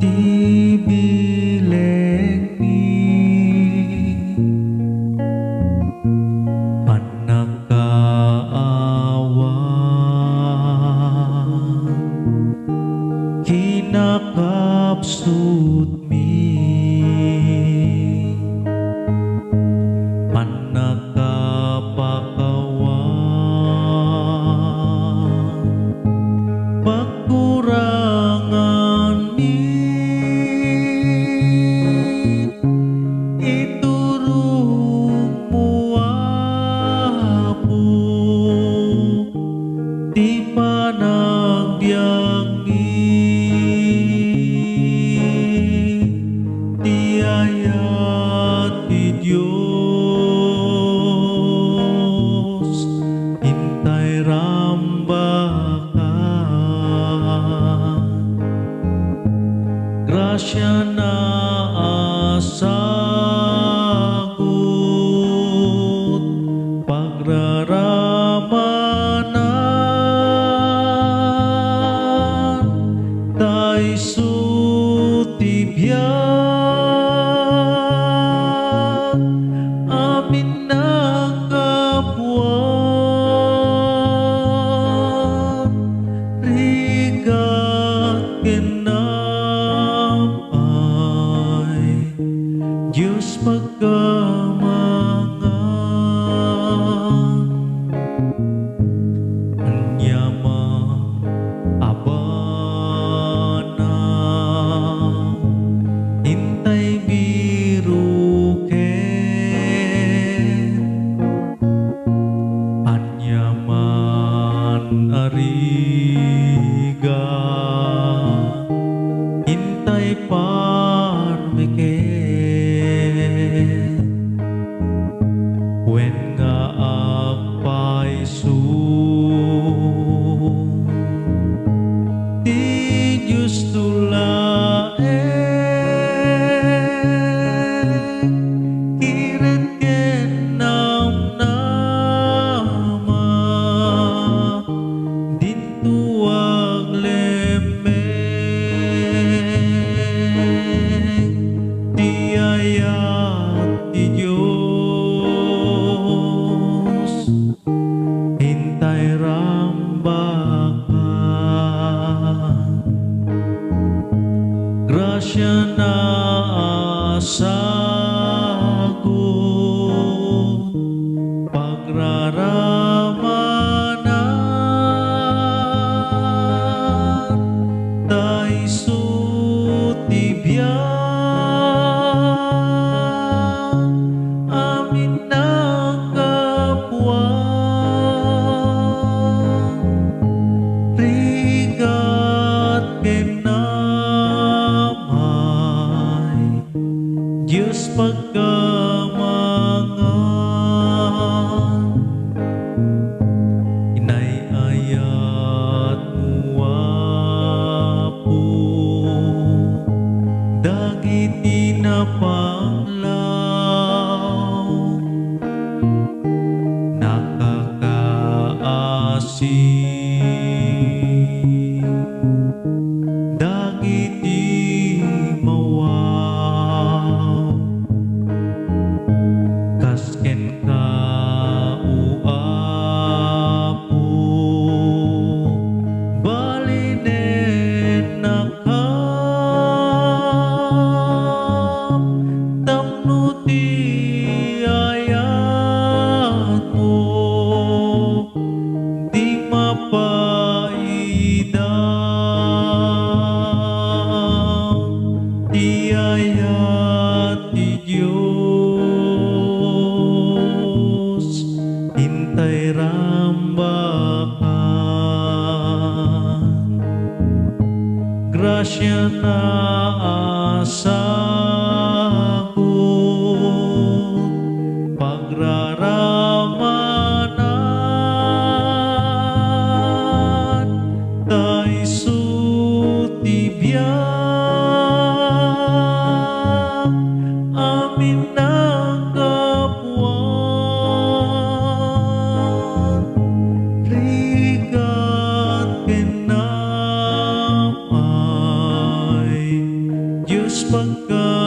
Tibileng mi panakaawa kinakapsut mi panakapakawa pagkurangan mi iturong mo apo di panagbiag ti ayat ti Diyos hintay rambakan grasya na asagot pagraramanan tay sutibyan amin nakabuan rigat kinamay Diyos pagkamangan anyama abana hintay biruken anyaman ariga hintay parmeken wen nga agpaiso ti Diyos tulaeng kiret ken namnama dintuag lemeng ti ayat ti Diyos hintay rambakan grasya na asagot pagraramanan tay sutibyan amin nakabuan rigat kinamay Diyos pagkamangan inayayat mo apo dagiti napanglaw nakakaasing dagiti mawaw kasken ka uapo balinen nakam tapno ti ayat mo di mapaidaw ti ayat ti Diyos hintay rambakan grasya na asagot pagraramanan tay sutibyan amin nakabuan rigat kinamay Diyos pagkat